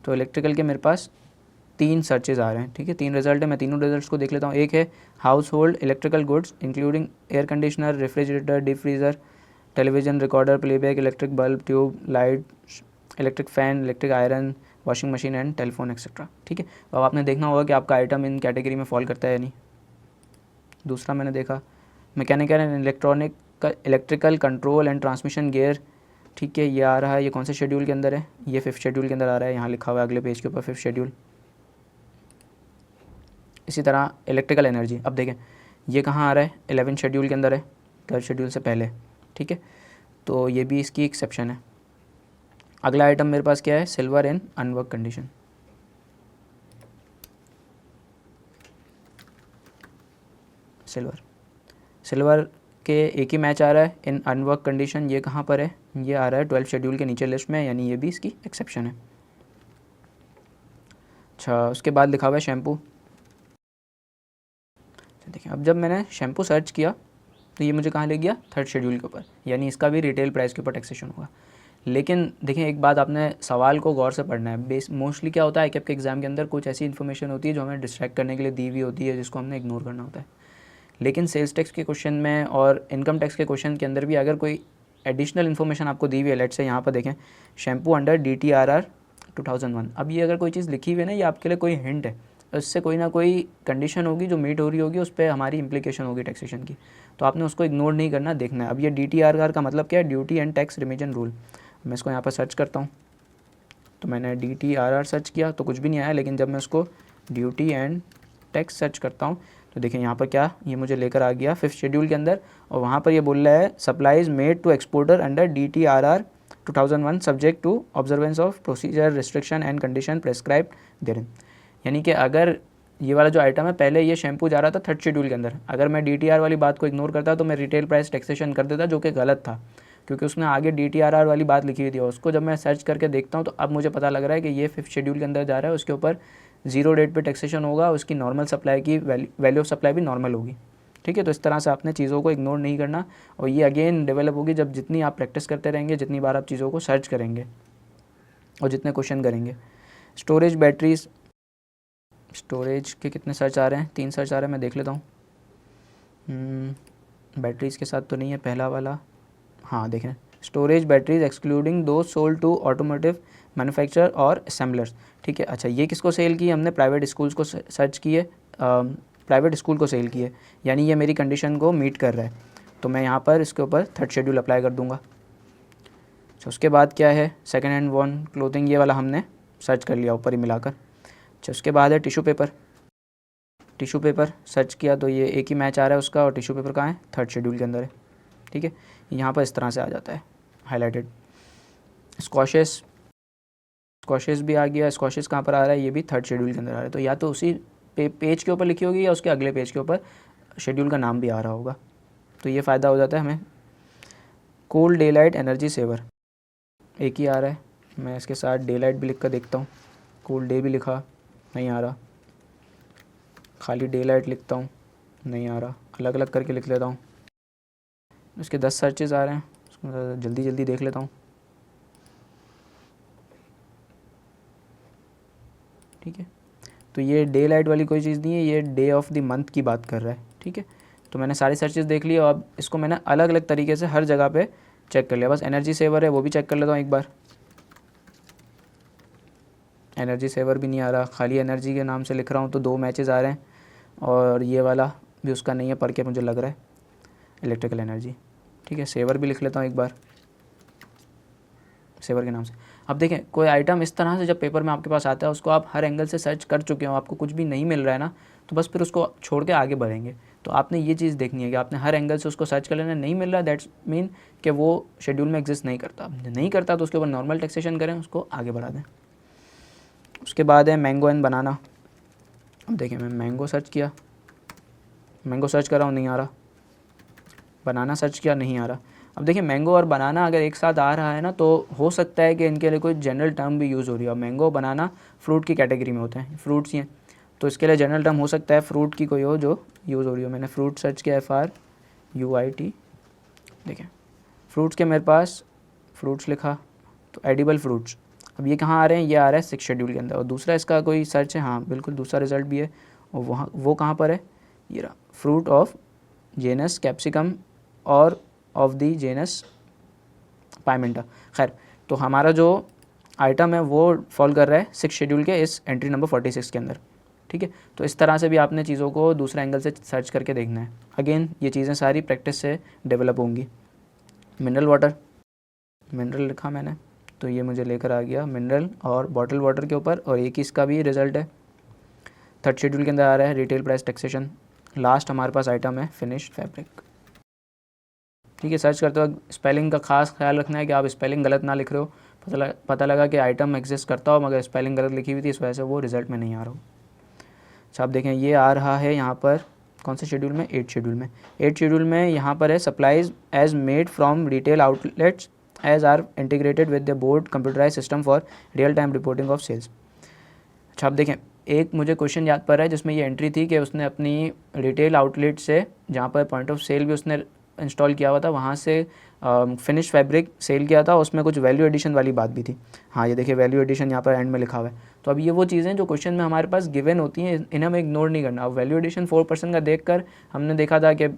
तो इलेक्ट्रिकल के मेरे पास 3 सर्चेज आ रहे हैं, ठीक है 3 रिजल्ट है। मैं तीनों रिजल्ट्स को देख लेता हूँ। एक है house hold electrical goods including air conditioner, refrigerator, deep freezer, television, recorder, playback, electric bulb, tube light, electric fan, electric iron, washing machine and telephone etcetera, ठीक है। अब आपने देखना होगा कि आपका आइटम इन कैटेगरी में फॉल करता है या नहीं। दूसरा मैंने देखा mechanical and electrical control and transmission gear, ठीक है ये आ रहा है, ये कौन से शेड्यूल के अंदर है, ये 5th शेड्यूल के अंदर आ रहा है, यहाँ लिखा हुआ है अगले पेज के ऊपर 5th शेड्यूल। इसी तरह इलेक्ट्रिकल एनर्जी, अब देखें ये कहाँ आ रहा है, 11 शेड्यूल के अंदर है, 12 शेड्यूल से पहले, ठीक है। तो ये भी इसकी एक्सेप्शन है। अगला आइटम मेरे पास क्या है, सिल्वर इन अनवर्क कंडीशन। सिल्वर के एक ही मैच आ रहा है इन अनवर्क कंडीशन, ये कहाँ पर है, ये आ रहा है 12 शेड्यूल के नीचे लिस्ट में, यानी ये भी इसकी एक्सेप्शन है। अच्छा उसके बाद लिखा हुआ है शैम्पू। देखिए अब जब मैंने शैम्पू सर्च किया तो ये मुझे कहाँ ले गया, 3rd शेड्यूल के ऊपर, यानी इसका भी रिटेल प्राइस के ऊपर टैक्सेशन होगा। लेकिन देखिए एक बात, आपने सवाल को गौर से पढ़ना है। मोस्टली क्या होता है आईकैप के एग्ज़ाम के अंदर कुछ ऐसी इन्फॉर्मेशन होती है जो हमें डिस्ट्रैक्ट करने के लिए दी हुई होती है, जिसको हमने इग्नोर करना होता है। लेकिन सेल्स टैक्स के क्वेश्चन में और इनकम टैक्स के क्वेश्चन के अंदर भी अगर कोई एडिशनल इन्फॉर्मेशन आपको दी हुई है, लेट से यहाँ पर देखें शैम्पू अंडर DTRR 2001, अब ये अगर कोई चीज़ लिखी हुई है ना, ये आपके लिए कोई हिंट है, इससे कोई ना कोई कंडीशन होगी जो मीट हो रही होगी, उस पर हमारी इंप्लीकेशन होगी टैक्सेशन की, तो आपने उसको इग्नोर नहीं करना, देखना है। अब ये DTRR का मतलब क्या है, ड्यूटी एंड टैक्स रिमिजन रूल। मैं इसको यहाँ पर सर्च करता हूँ तो मैंने DTRR सर्च किया तो कुछ भी नहीं आया, लेकिन जब मैं उसको ड्यूटी एंड टैक्स सर्च करता हूँ तो देखिए यहाँ पर क्या, ये मुझे लेकर आ गया 5th शेड्यूल के अंदर, और वहाँ पर ये बोल रहा है supplies made to exporter under DTRR 2001 subject to observance of procedure restriction and condition prescribed therein. यानी कि अगर ये वाला जो आइटम है, पहले ये शैम्पू जा रहा था 3rd शेड्यूल के अंदर, अगर मैं DTR वाली बात को इग्नोर करता तो मैं रिटेल प्राइस टैक्सेशन कर देता, जो कि गलत था, क्योंकि उसने आगे DTRR वाली बात लिखी हुई थी। और उसको जब मैं सर्च करके देखता हूँ तो अब मुझे पता लग रहा है कि ये 5th शेड्यूल के अंदर जा रहा है, उसके ऊपर 0 डेट पे टैक्सेशन होगा, उसकी नॉर्मल सप्लाई की वैल्यू ऑफ सप्लाई भी नॉर्मल होगी, ठीक ठीक है। तो इस तरह से आपने चीज़ों को इग्नोर नहीं करना, और ये अगेन डेवलप होगी जब जितनी आप प्रैक्टिस करते रहेंगे, जितनी बार आप चीज़ों को सर्च करेंगे और जितने क्वेश्चन करेंगे। स्टोरेज बैटरीज, स्टोरेज के कितने सर्च आ रहे हैं, 3 सर्च आ रहे हैं, मैं देख लेता हूँ। बैटरीज़ के साथ तो नहीं है पहला वाला, हाँ देखें, स्टोरेज बैटरीज एक्सक्लूडिंग दो सोल्ड टू ऑटोमोटिव मैन्युफैक्चरर और असेंबलर्स। ठीक है, अच्छा ये किसको सेल की, हमने प्राइवेट स्कूल्स को सर्च किए, प्राइवेट स्कूल को सेल किए, यानी ये मेरी कंडीशन को मीट कर रहा है, तो मैं यहाँ पर इसके ऊपर थर्ड शेड्यूल अप्लाई कर दूँगा। अच्छा उसके बाद क्या है, सेकेंड हैंड वॉर्न क्लोथिंग, ये वाला हमने सर्च कर लिया ऊपर ही मिलाकर। अच्छा उसके बाद है tissue paper, tissue paper search किया तो ये एक ही मैच आ रहा है उसका, और टिश्यू पेपर कहाँ है, थर्ड शेड्यूल के अंदर है। ठीक है, यहाँ पर इस तरह से आ जाता है हाईलाइटेड। स्क्वाशेस, स्क्वाशेस भी आ गया, स्क्वाशेस कहाँ पर आ रहा है, ये भी थर्ड शेड्यूल के अंदर आ रहा है, तो या तो उसी पेज के ऊपर लिखी होगी या उसके अगले पेज के ऊपर शेड्यूल का नाम भी आ रहा होगा, तो ये फ़ायदा हो जाता है हमें। कोल डे लाइट एनर्जी सेवर, एक ही आ रहा है, मैं इसके साथ डे लाइट भी लिख कर देखता हूँ, कोल डे भी लिखा नहीं आ रहा, खाली डे लाइट लिखता हूँ नहीं आ रहा, अलग अलग करके लिख लेता हूँ। उसके 10 सर्चेस आ रहे हैं, उसको जल्दी जल्दी देख लेता हूँ। ठीक है, तो ये डे लाइट वाली कोई चीज़ नहीं है, ये डे ऑफ द मंथ की बात कर रहा है। ठीक है, तो मैंने सारी सर्चेस देख ली और अब इसको मैंने अलग अलग तरीके से हर जगह पे चेक कर लिया। बस एनर्जी सेवर है वो भी चेक कर लेता हूँ एक बार, एनर्जी सेवर भी नहीं आ रहा, खाली एनर्जी के नाम से लिख रहा हूँ तो 2 मैचेस आ रहे हैं, और ये वाला भी उसका नहीं है पढ़ के मुझे लग रहा है, इलेक्ट्रिकल एनर्जी। ठीक है, सेवर भी लिख लेता हूँ एक बार सेवर के नाम से। अब देखें, कोई आइटम इस तरह से जब पेपर में आपके पास आता है, उसको आप हर एंगल से सर्च कर चुके हो, आपको कुछ भी नहीं मिल रहा है ना, तो बस फिर उसको छोड़ के आगे बढ़ेंगे। तो आपने ये चीज़ देखनी है कि आपने हर एंगल से उसको सर्च कर लेना, नहीं मिल रहा दैट्स मीन कि वो शेड्यूल में एग्जिस्ट नहीं करता, नहीं करता तो उसके ऊपर नॉर्मल टैक्सेशन करें, उसको आगे बढ़ा दें। उसके बाद है मैंगो एंड बनाना। अब देखिए मैं मैंगो सर्च किया, मैंगो सर्च कर रहा हूँ नहीं आ रहा, बनाना सर्च किया नहीं आ रहा। अब देखिए मैंगो और बनाना अगर एक साथ आ रहा है ना, तो हो सकता है कि इनके लिए कोई जनरल टर्म भी यूज़ हो रही है। मैंगो बनाना फ्रूट की कैटेगरी में होते हैं, फ्रूट्स ही हैं, तो इसके लिए जनरल टर्म हो सकता है फ्रूट की कोई हो जो यूज़ हो रही हो। मैंने फ्रूट सर्च किया, FRUIT, देखें फ्रूट्स के मेरे पास फ्रूट्स लिखा तो एडिबल फ्रूट्स। अब ये कहाँ आ रहे हैं, ये आ रहा है 6 शेड्यूल के अंदर। और दूसरा इसका कोई सर्च है, हाँ बिल्कुल दूसरा रिजल्ट भी है, और वहाँ वो कहाँ पर है, ये रहा, फ्रूट ऑफ जेनस कैप्सिकम और ऑफ दी जेनस पाइमेंटा। खैर, तो हमारा जो आइटम है वो फॉल कर रहा है 6 शेड्यूल के इस एंट्री नंबर 46 के अंदर। ठीक है, तो इस तरह से भी आपने चीज़ों को दूसरे एंगल से सर्च करके देखना है। अगेन ये चीज़ें सारी प्रैक्टिस से डेवलप होंगी। मिनरल वाटर, मिनरल लिखा मैंने तो ये मुझे लेकर आ गया मिनरल और बॉटल वाटर के ऊपर, और एक ही इसका भी रिजल्ट है, थर्ड शेड्यूल के अंदर आ रहा है रिटेल प्राइस टैक्सेशन। लास्ट हमारे पास आइटम है फिनिश्ड फैब्रिक। ठीक है, सर्च करते वक्त स्पेलिंग का खास ख्याल रखना है कि आप स्पेलिंग गलत ना लिख रहे हो, पता लगा कि आइटम एग्जिस्ट करता हो मगर स्पेलिंग गलत लिखी हुई थी, इस वजह से वो रिजल्ट में नहीं आ रहा हो। अच्छा आप देखें ये आ रहा है यहाँ पर कौन से शेड्यूल में, 8 शेड्यूल में। 8 शेड्यूल में यहाँ पर है supplies as made from retail outlets as are integrated with the board computerize system for real time reporting of sales. अच्छा आप देखें, एक मुझे क्वेश्चन याद पड़ रहा है जिसमें ये एंट्री थी कि उसने अपनी रिटेल आउटलेट से, जहाँ पर पॉइंट ऑफ सेल भी उसने इंस्टॉल किया हुआ था, वहाँ से फिनिश फैब्रिक सेल किया था, उसमें कुछ वैल्यू एडिशन वाली बात भी थी। हाँ ये देखिए वैल्यू एडिशन यहाँ पर एंड में लिखा हुआ है। तो अब ये वो चीज़ें जो क्वेश्चन में हमारे पास गिवन होती हैं, इन्हें हमें इग्नोर नहीं करना। अब वैल्यू एडिशन 4% का देखकर हमने देखा था कि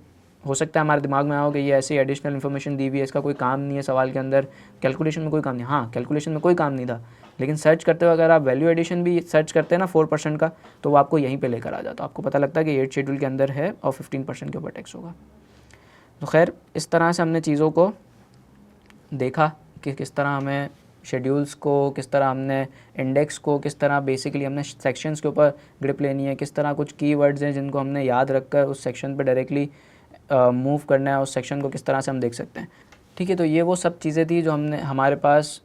हो सकता है हमारे दिमाग में आओ कि ये ऐसी एडिशनल इन्फॉर्मेशन दी हुई है, इसका कोई काम नहीं है सवाल के अंदर, कैलकुलेशन में कोई काम नहीं। हाँ कैलकुलेशन में कोई काम नहीं था, लेकिन सर्च करते हुए अगर आप वैल्यू एडिशन भी सर्च करते हैं ना 4% का, तो वो आपको यहीं पे लेकर आ जाता है, आपको पता लगता है कि 8 शेड्यूल के अंदर है और 15% के ऊपर टैक्स होगा। तो खैर इस तरह से हमने चीज़ों को देखा कि किस तरह हमें शेड्यूल्स को, किस तरह हमने इंडेक्स को, किस तरह बेसिकली हमने सेक्शंस के ऊपर ग्रिप लेनी है, किस तरह कुछ कीवर्ड्स हैं जिनको हमने याद रखकर उस सेक्शन पे डायरेक्टली मूव करना है, उस सेक्शन को किस तरह से हम देख सकते हैं। ठीक है, तो ये वो सब चीज़ें थी जो हमने हमारे पास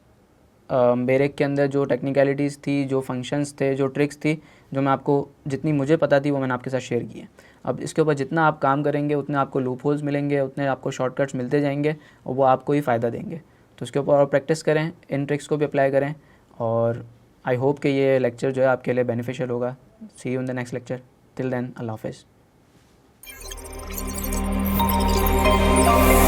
बेरेक के अंदर जो टेक्निकलिटीज़ थी, जो फंक्शंस थे, जो ट्रिक्स थी, जो मैं आपको जितनी मुझे पता थी वो मैंने आपके साथ शेयर की है। अब इसके ऊपर जितना आप काम करेंगे उतने आपको लूप होल्स मिलेंगे, उतने आपको शॉर्टकट्स मिलते जाएंगे और वो आपको ही फ़ायदा देंगे। तो इसके ऊपर और प्रैक्टिस करें, इन ट्रिक्स को भी अप्लाई करें, और आई होप कि ये लेक्चर जो है आपके लिए बेनिफिशियल होगा। See you in the next lecture, till then अल्लाह हाफ़िज़। हैं।